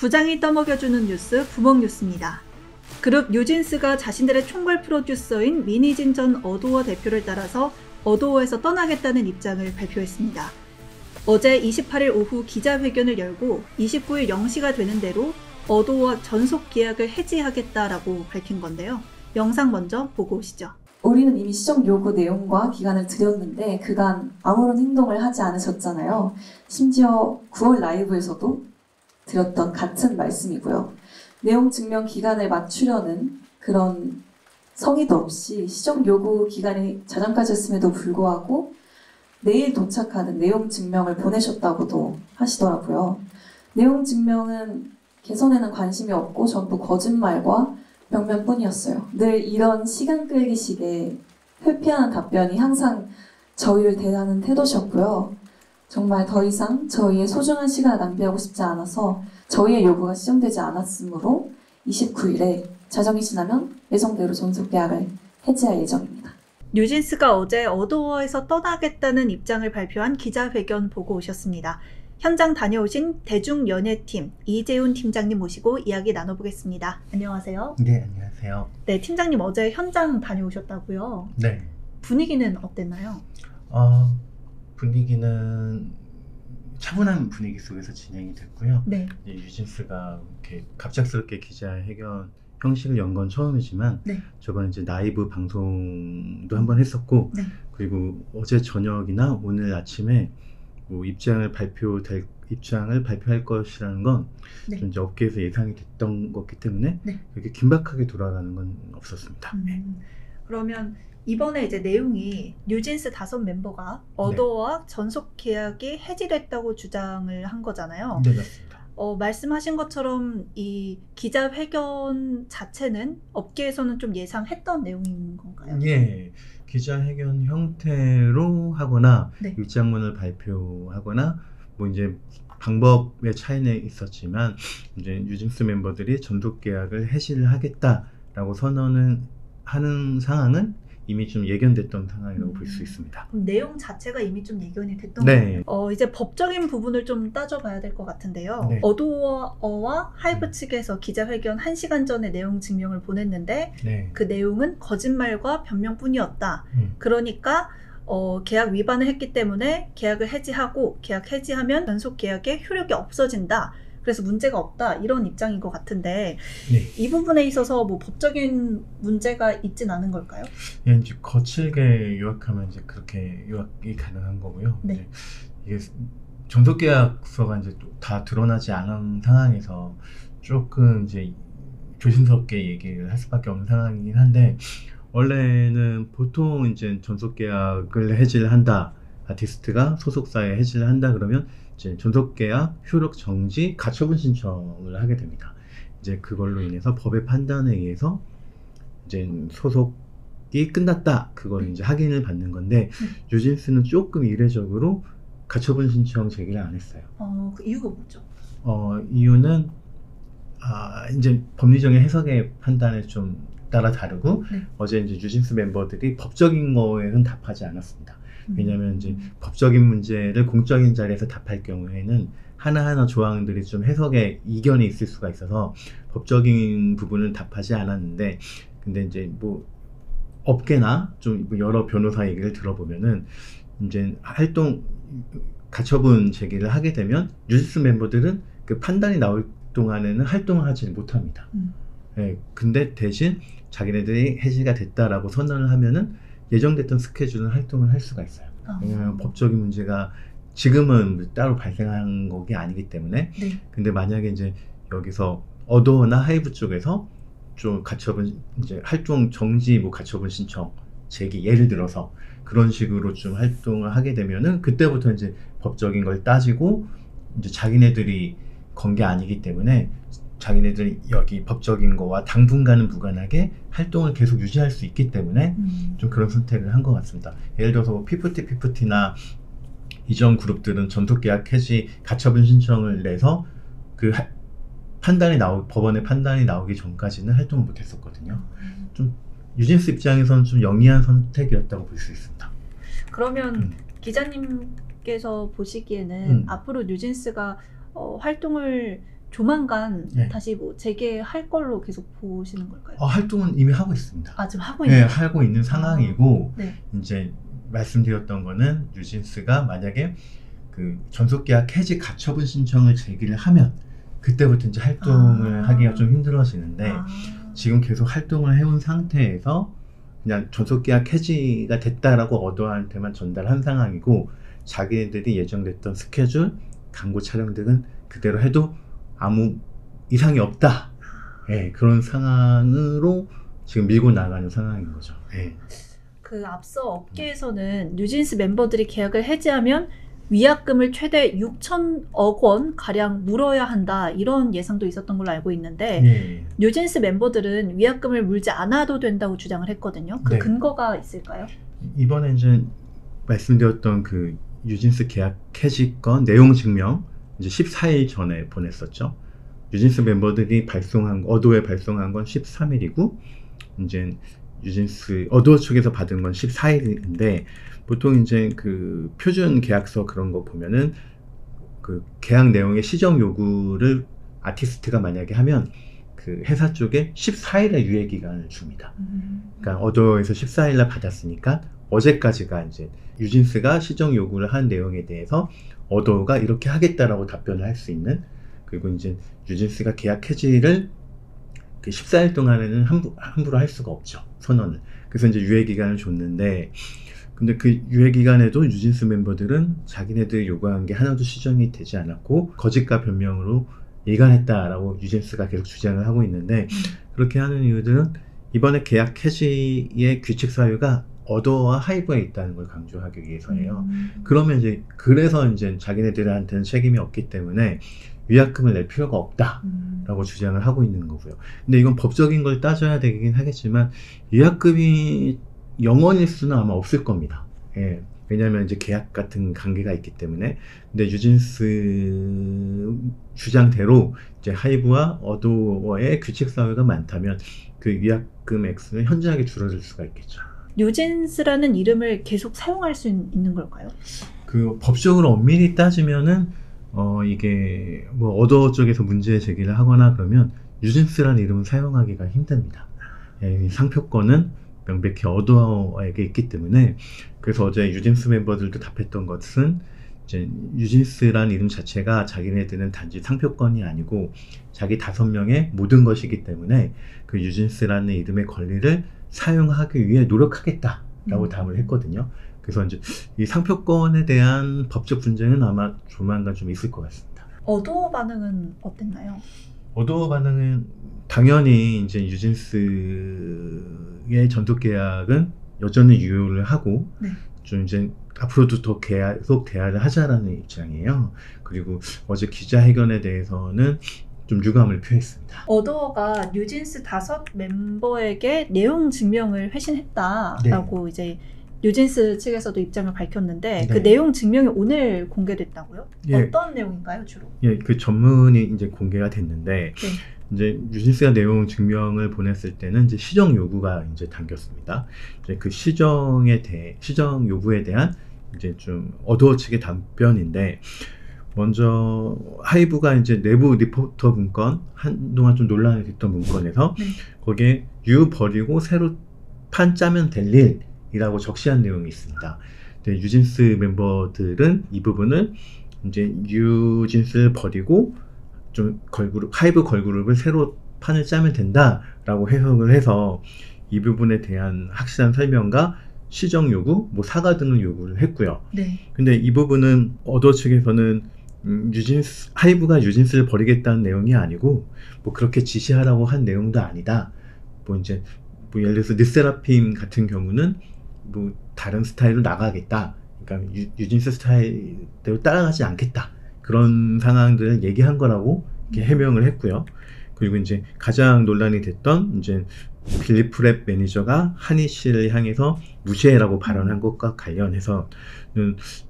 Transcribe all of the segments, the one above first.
부장이 떠먹여주는 뉴스 부먹뉴스입니다. 그룹 뉴진스가 자신들의 총괄 프로듀서인 민희진 전 어도어 대표를 따라서 어도어에서 떠나겠다는 입장을 발표했습니다. 어제 28일 오후 기자회견을 열고 29일 0시가 되는 대로 어도어 전속 계약을 해지하겠다라고 밝힌 건데요. 영상 먼저 보고 오시죠. 우리는 이미 시정 요구 내용과 기간을 드렸는데 그간 아무런 행동을 하지 않으셨잖아요. 심지어 9월 라이브에서도 드렸던 같은 말씀이고요. 내용 증명 기간을 맞추려는 그런 성의도 없이 시정 요구 기간이 자정까지였음에도 불구하고 내일 도착하는 내용 증명을 보내셨다고도 하시더라고요. 내용 증명은 개선에는 관심이 없고 전부 거짓말과 벽면뿐이었어요. 늘 이런 시간 끌기식의 회피하는 답변이 항상 저희를 대하는 태도셨고요. 정말 더 이상 저희의 소중한 시간을 낭비하고 싶지 않아서 저희의 요구가 시정되지 않았으므로 29일에 자정이 지나면 예정대로 전속 계약을 해지할 예정입니다. 뉴진스가 어제 어도어에서 떠나겠다는 입장을 발표한 기자회견 보고 오셨습니다. 현장 다녀오신 대중연예팀 이재훈 팀장님 모시고 이야기 나눠보겠습니다. 안녕하세요. 네, 안녕하세요. 네, 팀장님 어제 현장 다녀오셨다고요? 네. 분위기는 어땠나요? 분위기는 차분한 분위기 속에서 진행이 됐고요. 네. 뉴진스가 이렇게 갑작스럽게 기자회견 형식을 연 건 처음이지만 네. 저번에 이제 라이브 방송도 한번 했었고 네. 그리고 어제 저녁이나 오늘 아침에 뭐 입장을 발표할 것이라는 건 네. 좀 이제 업계에서 예상이 됐던 거기 때문에 네. 그렇게 긴박하게 돌아가는 건 없었습니다. 그러면 이번에 이제 내용이 뉴진스 5멤버가 어도어와 전속 계약이 해지됐다고 주장을 한 거잖아요. 네, 맞습니다. 말씀하신 것처럼 이 기자회견 자체는 업계에서는 좀 예상했던 내용인 건가요? 예, 기자회견 형태로 하거나 네. 입장문을 발표하거나 뭐 이제 방법의 차이는 있었지만 이제 뉴진스 멤버들이 전속 계약을 해지를 하겠다라고 선언을 하는 상황은 이미 좀 예견됐던 상황이라고 볼 수 있습니다. 그럼 내용 자체가 이미 좀 예견이 됐던 네. 거예요? 이제 법적인 부분을 좀 따져봐야 될 것 같은데요. 네. 어도어와 하이브 측에서 기자회견 1시간 전에 내용 증명을 보냈는데 네. 그 내용은 거짓말과 변명뿐이었다. 그러니까 계약 위반을 했기 때문에 계약을 해지하고 계약 해지하면 전속 계약의 효력이 없어진다. 그래서 문제가 없다. 이런 입장인 것 같은데 네. 이 부분에 있어서 뭐 법적인 문제가 있진 않은 걸까요? 예, 이제 거칠게 요약하면 이제 그렇게 요약이 가능한 거고요. 네. 이게 전속 계약서가 이제 다 드러나지 않은 상황에서 조금 이제 조심스럽게 얘기를 할 수밖에 없는 상황이긴 한데 원래는 보통 이제 전속 계약을 해지를 한다. 아티스트가 소속사에 해지를 한다 그러면 이제 전속 계약 효력 정지 가처분 신청을 하게 됩니다. 이제 그걸로 인해서 법의 판단에 의해서 이제 소속이 끝났다. 그걸 이제 확인을 받는 건데 뉴진스는 조금 이례적으로 가처분 신청 제기를 안 했어요. 그 이유가 뭐죠? 이유는 이제 법리적인 해석의 판단에 좀 따라 다르고 네. 어제 이제 뉴진스 멤버들이 법적인 거에는 답하지 않았습니다. 왜냐하면 이제 법적인 문제를 공적인 자리에서 답할 경우에는 하나하나 조항들이 좀 해석에 이견이 있을 수가 있어서 법적인 부분은 답하지 않았는데 근데 이제 뭐 업계나 좀 여러 변호사 얘기를 들어보면은 이제 가처분 제기를 하게 되면 뉴진스 멤버들은 그 판단이 나올 동안에는 활동을 하지 못합니다. 예, 근데 대신 자기네들이 해지가 됐다라고 선언을 하면은 예정됐던 스케줄은 활동을 할 수가 있어요. 왜냐하면 법적인 문제가 지금은 따로 발생한 것이 아니기 때문에. 네. 근데 만약에 이제 여기서 어도어나 하이브 쪽에서 좀 가처분 이제 활동 정지 뭐 가처분 신청 제기 예를 들어서 그런 식으로 좀 활동을 하게 되면은 그때부터 이제 법적인 걸 따지고 이제 자기네들이 건 게 아니기 때문에. 자기네들이 여기 법적인 거와 당분간은 무관하게 활동을 계속 유지할 수 있기 때문에 좀 그런 선택을 한 것 같습니다. 예를 들어서 뭐 피프티나 이전 그룹들은 전속 계약 해지 가처분 신청을 내서 그 법원의 판단이 나오기 전까지는 활동을 못 했었거든요. 좀 뉴진스 입장에서는 좀 영리한 선택이었다고 볼 수 있습니다. 그러면 기자님께서 보시기에는 앞으로 뉴진스가 활동을 조만간 네. 다시 뭐 재개할 걸로 계속 보시는 걸까요? 활동은 이미 하고 있습니다. 아, 지금 하고 네, 있는 하고 있는 상황이고 네. 이제 말씀드렸던 거는 뉴진스가 만약에 그 전속계약 해지 가처분 신청을 제기를 하면 그때부터 이제 활동을 하기가 좀 힘들어지는데 지금 계속 활동을 해온 상태에서 그냥 전속계약 해지가 됐다라고 어도한테만 전달한 상황이고 자기네들이 예정됐던 스케줄, 광고 촬영 등은 그대로 해도 아무 이상이 없다. 네, 그런 상황으로 지금 밀고 나가는 상황인 거죠. 네. 그 앞서 업계에서는 뉴진스 멤버들이 계약을 해지하면 위약금을 최대 6천억 원 가량 물어야 한다 이런 예상도 있었던 걸로 알고 있는데 네. 뉴진스 멤버들은 위약금을 물지 않아도 된다고 주장을 했거든요. 그 네. 근거가 있을까요? 이번에 이제 말씀드렸던 그 뉴진스 계약 해지 건 내용 증명 이제 14일 전에 보냈었죠. 뉴진스 멤버들이 어도에 발송한 건 13일이고 이제 뉴진스 어도어 측에서 받은 건 14일인데 보통 이제 그 표준 계약서 그런 거 보면은 그 계약 내용의 시정 요구를 아티스트가 만약에 하면 그 회사 쪽에 14일의 유예 기간을 줍니다. 그러니까 어도어에서 14일날 받았으니까 어제까지가 이제 뉴진스가 시정 요구를 한 내용에 대해서 어도어가 이렇게 하겠다라고 답변을 할 수 있는 그리고 이제 뉴진스가 계약 해지를 그 14일 동안에는 함부로 할 수가 없죠. 선언을. 그래서 이제 유예 기간을 줬는데 근데 그 유예 기간에도 뉴진스 멤버들은 자기네들이 요구한 게 하나도 시정이 되지 않았고 거짓과 변명으로 일관했다라고 뉴진스가 계속 주장을 하고 있는데 그렇게 하는 이유들은 이번에 계약 해지의 규칙 사유가 어도어와 하이브에 있다는 걸 강조하기 위해서예요. 그러면 이제 그래서 이제 자기네들한테는 책임이 없기 때문에 위약금을 낼 필요가 없다라고 주장을 하고 있는 거고요. 근데 이건 법적인 걸 따져야 되긴 하겠지만 위약금이 영원일 수는 아마 없을 겁니다. 예. 왜냐하면 이제 계약 같은 관계가 있기 때문에. 근데 뉴진스 주장대로 이제 하이브와 어도어의 규칙 사유가 많다면 그 위약금 액수는 현저하게 줄어들 수가 있겠죠. 뉴진스라는 이름을 계속 사용할 수 있는 걸까요? 그 법적으로 엄밀히 따지면은 이게 뭐 어도어 쪽에서 문제 제기를 하거나 그러면 뉴진스라는 이름을 사용하기가 힘듭니다. 예, 상표권은 명백히 어도어에게 있기 때문에 그래서 어제 뉴진스 멤버들도 답했던 것은 이제 뉴진스라는 이름 자체가 자기네들은 단지 상표권이 아니고 자기 5명의 모든 것이기 때문에 그 뉴진스라는 이름의 권리를 사용하기 위해 노력하겠다라고 답을 했거든요. 그래서 이제 이 상표권에 대한 법적 분쟁은 아마 조만간 좀 있을 것 같습니다. 어도어 반응은 어땠나요? 어도어 반응은 당연히 이제 뉴진스의 전속 계약은 여전히 유효를 하고 네. 좀 이제 앞으로도 더 계속 대화를 하자라는 입장이에요. 그리고 어제 기자회견에 대해서는 좀 유감을 표했습니다. 어도어가 뉴진스 5 멤버에게 내용 증명을 회신했다라고 이제 뉴진스 측에서도 입장을 밝혔는데 그 내용 증명이 오늘 공개됐다고요? 예. 어떤 내용인가요, 주로? 예, 그 전문이 이제 공개가 됐는데 이제 뉴진스가 내용 증명을 보냈을 때는 이제 시정 요구가 이제 담겼습니다. 이제 그 시정 요구에 대한 이제 좀 어도어 측의 답변인데 먼저 하이브가 이제 내부 리포터 문건 한동안 좀 논란이 됐던 문건에서 거기에 유 버리고 새로 판 짜면 될 일이라고 적시한 내용이 있습니다. 근데 뉴진스 멤버들은 이 부분을 이제 뉴진스를 버리고 좀 하이브 걸그룹을 새로 판을 짜면 된다라고 해석을 해서 이 부분에 대한 확실한 설명과 시정 요구, 뭐 사과 등을 요구를 했고요. 근데 이 부분은 어도어 측에서는 하이브가 뉴진스를 버리겠다는 내용이 아니고 뭐 그렇게 지시하라고 한 내용도 아니다. 뭐 이제 뭐 예를 들어서 르세라핌 같은 경우는 뭐 다른 스타일로 나가겠다. 그러니까 뉴진스 스타일대로 따라가지 않겠다. 그런 상황들을 얘기한 거라고 이렇게 해명을 했고요. 그리고 이제 가장 논란이 됐던 이제 빌리 프랩 매니저가 한희 씨를 향해서 무시해라고 발언한 것과 관련해서는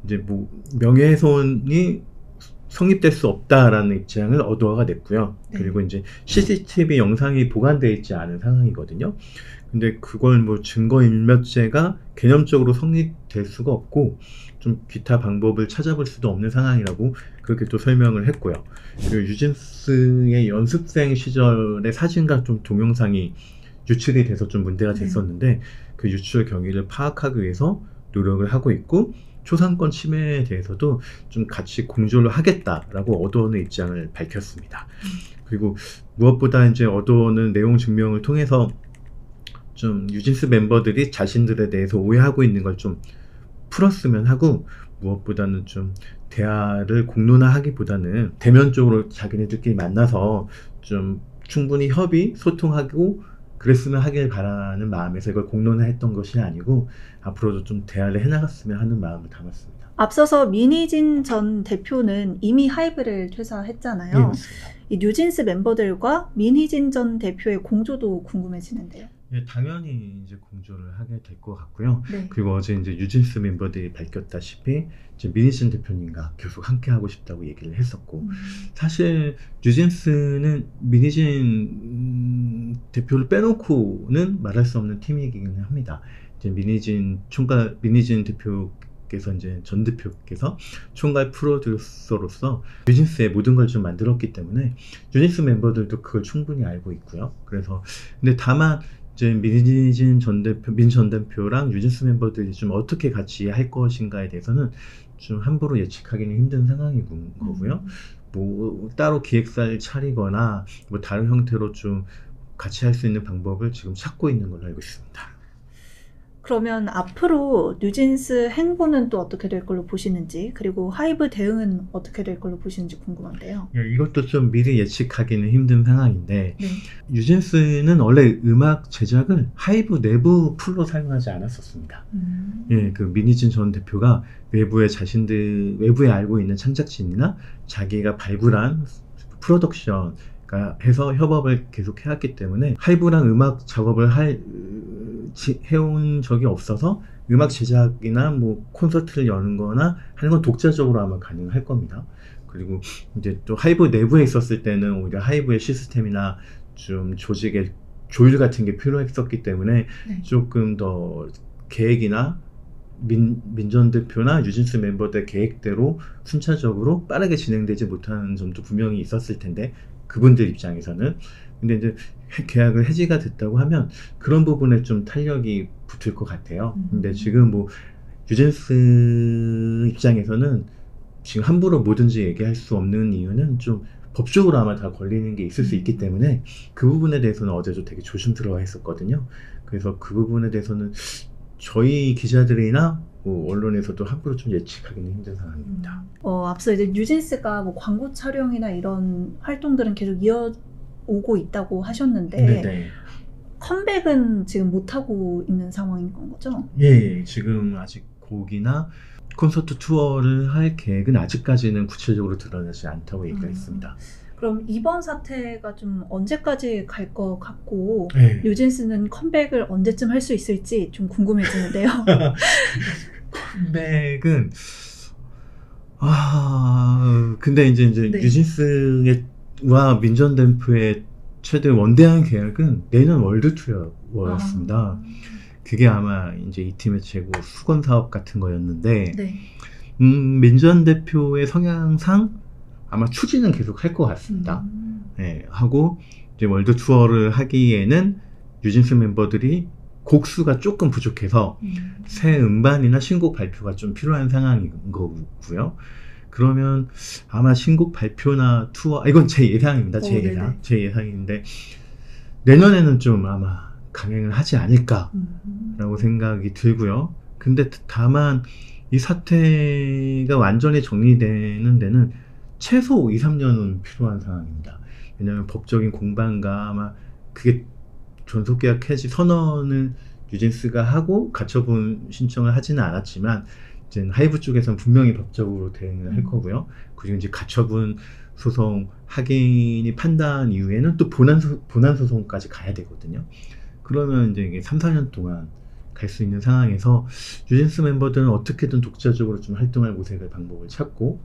이제 뭐 명예훼손이 성립될 수 없다라는 입장을 어도어가 냈고요. 네. 그리고 이제 CCTV 영상이 보관되어 있지 않은 상황이거든요. 근데 그걸 뭐 증거인멸죄가 개념적으로 성립될 수가 없고 좀 기타 방법을 찾아볼 수도 없는 상황이라고 그렇게 또 설명을 했고요. 그리고 유진스의 연습생 시절의 사진과 좀 동영상이 유출이 돼서 좀 문제가 됐었는데 그 유출 경위를 파악하기 위해서 노력을 하고 있고 초상권 침해에 대해서도 좀 같이 공조를 하겠다라고 어도어는 입장을 밝혔습니다. 그리고 무엇보다 이제 어도어는 내용 증명을 통해서 좀 유진스 멤버들이 자신들에 대해서 오해하고 있는 걸 좀 풀었으면 하고 무엇보다는 좀 대화를 공론화하기보다는 대면적으로 자기네들끼리 만나서 좀 충분히 협의, 소통하고 그랬으면 하길 바라는 마음에서 이걸 공론화했던 것이 아니고 앞으로도 좀 대화를 해나갔으면 하는 마음을 담았습니다. 앞서서 민희진 전 대표는 이미 하이브를 퇴사했잖아요. 네, 맞습니다. 이 뉴진스 member들과 민희진 전 대표의 공조도 궁금해지는데요. 예, 당연히 이제 공조를 하게 될 것 같고요. 네. 그리고 어제 이제 뉴진스 멤버들이 밝혔다시피 이제 민희진 대표님과 계속 함께 하고 싶다고 얘기를 했었고 사실 뉴진스는 민희진 대표를 빼놓고는 말할 수 없는 팀이긴 합니다. 이제 민희진 대표께서 이제 전 대표께서 총괄 프로듀서로서 뉴진스의 모든 걸 좀 만들었기 때문에 뉴진스 멤버들도 그걸 충분히 알고 있고요. 그래서 근데 다만 이제 민 전 대표랑 뉴진스 멤버들이 좀 어떻게 같이 할 것인가에 대해서는 좀 함부로 예측하기는 힘든 상황인 거고요. 뭐 따로 기획사를 차리거나 뭐 다른 형태로 좀 같이 할 수 있는 방법을 지금 찾고 있는 걸로 알고 있습니다. 그러면 앞으로 뉴진스 행보는 또 어떻게 될 걸로 보시는지, 그리고 하이브 대응은 어떻게 될 걸로 보시는지 궁금한데요. 이것도 좀 미리 예측하기는 힘든 상황인데 네. 뉴진스는 원래 음악 제작을 하이브 내부 풀로 사용하지 않았었습니다. 예, 그 민희진 전 대표가 외부에 알고 있는 창작진이나 자기가 발굴한 프로덕션 해서 협업을 계속 해왔기 때문에 하이브랑 음악 작업을 해온 적이 없어서 음악 제작이나 뭐 콘서트를 여는 거나 하는 건 독자적으로 아마 가능할 겁니다. 그리고 이제 또 하이브 내부에 있었을 때는 오히려 하이브의 시스템이나 좀 조직의 조율 같은 게 필요했었기 때문에 네. 조금 더 계획이나 민 전 대표나 뉴진스 멤버들 계획대로 순차적으로 빠르게 진행되지 못하는 점도 분명히 있었을 텐데 그분들 입장에서는 근데 이제 계약을 해지가 됐다고 하면 그런 부분에 좀 탄력이 붙을 것 같아요. 근데 지금 뭐 뉴진스 입장에서는 지금 함부로 뭐든지 얘기할 수 없는 이유는 좀 법적으로 아마 다 걸리는 게 있을 수 있기 때문에 그 부분에 대해서는 어제도 되게 조심스러워 했었거든요. 그래서 그 부분에 대해서는 저희 기자들이나 뭐 언론에서도 함부로 좀 예측하기는 힘든 상황입니다. 앞서 이제 뉴진스가 뭐 광고 촬영이나 이런 활동들은 계속 이어오고 있다고 하셨는데 네네. 컴백은 지금 못하고 있는 상황인 건 거죠? 예, 지금 아직 곡이나 콘서트 투어를 할 계획은 아직까지는 구체적으로 드러나지 않다고 얘기가 있습니다. 그럼 이번 사태가 좀 언제까지 갈 것 같고 네. 뉴진스는 컴백을 언제쯤 할 수 있을지 좀 궁금해지는데요. 컴백은 근데 이제 네. 뉴진스와 민전 대표의 최대 원대한 계약은 내년 월드 투어였습니다. 그게 아마 이제 이 팀의 최고 수건 사업 같은 거였는데 네. 민전 대표의 성향상 아마 추진은 계속 할 것 같습니다. 네, 하고 이제 월드 투어를 하기에는 뉴진스 멤버들이 곡수가 조금 부족해서 새 음반이나 신곡 발표가 좀 필요한 상황인 거고요. 그러면 아마 신곡 발표나 투어, 이건 제 예상입니다. 제 예상인데 내년에는 좀 아마 강행을 하지 않을까라고 생각이 들고요. 근데 다만 이 사태가 완전히 정리되는 데는 최소 2-3년은 필요한 상황입니다. 왜냐하면 법적인 공방과 아마 그게 존속계약 해지 선언을 뉴진스가 하고 가처분 신청을 하지는 않았지만 이제 하이브 쪽에서는 분명히 법적으로 대응을 할 거고요. 그리고 이제 가처분 소송 확인이 판단 이후에는 또 본안 소송까지 가야 되거든요. 그러면 이제 이게 3-4년 동안 갈 수 있는 상황에서 뉴진스 멤버들은 어떻게든 독자적으로 좀 활동할 모색을 방법을 찾고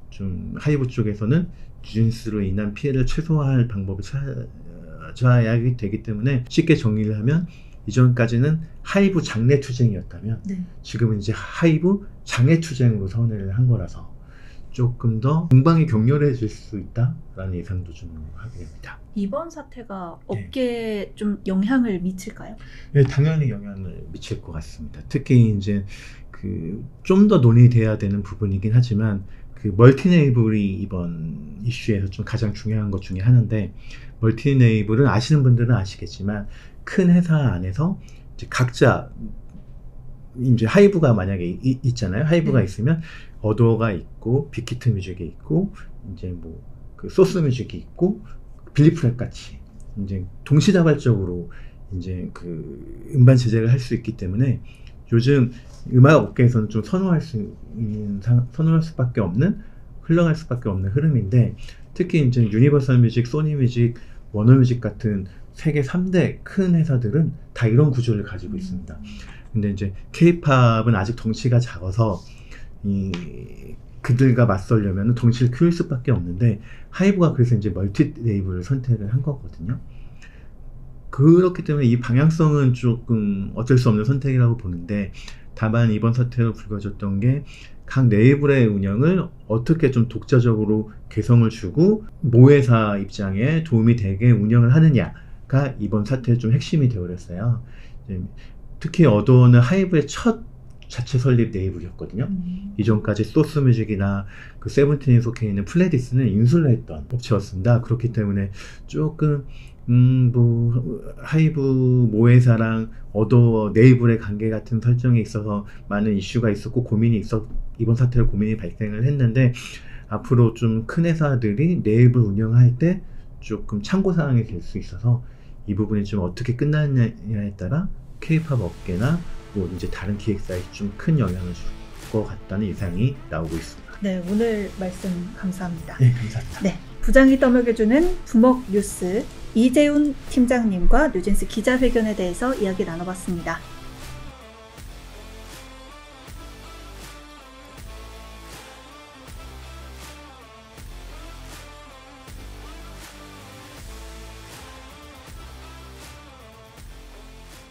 좀 하이브 쪽에서는 뉴진스로 인한 피해를 최소화할 방법을 찾아야 되기 때문에 쉽게 정리를 하면 이전까지는 하이브 장내 투쟁이었다면 네. 지금은 이제 하이브 장애 투쟁으로 선회를 한 거라서 조금 더 공방이 격렬해질 수 있다라는 예상도 좀 하게 됩니다. 이번 사태가 업계에 좀 영향을 미칠까요? 네, 당연히 영향을 미칠 것 같습니다. 특히 이제 좀 더 논의돼야 되는 부분이긴 하지만 멀티네이블이 이번 이슈에서 좀 가장 중요한 것 중에 하나인데, 멀티네이블은 아시는 분들은 아시겠지만 큰 회사 안에서 이제 각자 이제 하이브가 만약에 있잖아요. 하이브가 있으면 어도어가 있고 빅히트 뮤직이 있고 이제 뭐 소스 뮤직이 있고 빌리프랩 같이 이제 동시다발적으로 이제 음반 제작을 할 수 있기 때문에 요즘 음악 업계에서는 좀 선호할 수밖에 없는, 흘러갈 수밖에 없는 흐름인데, 특히 이제 유니버설 뮤직, 소니 뮤직, 워너 뮤직 같은 세계 3대 큰 회사들은 다 이런 구조를 가지고 있습니다. 근데 이제 K-팝은 아직 덩치가 작아서 그들과 맞서려면 덩치를 키울 수밖에 없는데, 하이브가 그래서 이제 멀티 레이블을 선택을 한 거거든요. 그렇기 때문에 이 방향성은 조금 어쩔 수 없는 선택이라고 보는데, 다만 이번 사태로 불거졌던 게 각 레이블의 운영을 어떻게 좀 독자적으로 개성을 주고 모회사 입장에 도움이 되게 운영을 하느냐가 이번 사태의 좀 핵심이 되어버렸어요. 특히 어도어는 하이브의 첫 자체 설립 레이블이었거든요. 이전까지 소스 뮤직이나 세븐틴에 속해 있는 플레디스는 인수를 했던 업체였습니다. 그렇기 때문에 조금 하이브 모회사랑 어도어 네이블의 관계 같은 설정에 있어서 많은 이슈가 있었고 이번 사태로 고민이 발생을 했는데, 앞으로 좀 큰 회사들이 네이블 운영할 때 조금 참고사항이 될 수 있어서 이 부분이 좀 어떻게 끝나느냐에 따라 K-팝 업계나 뭐 이제 다른 기획사에 좀 큰 영향을 줄 것 같다는 예상이 나오고 있습니다. 네, 오늘 말씀 감사합니다. 네, 감사합니다. 네, 부장이 떠먹여주는 부먹 뉴스, 이재훈 팀장님과 뉴진스 기자회견에 대해서 이야기 나눠봤습니다.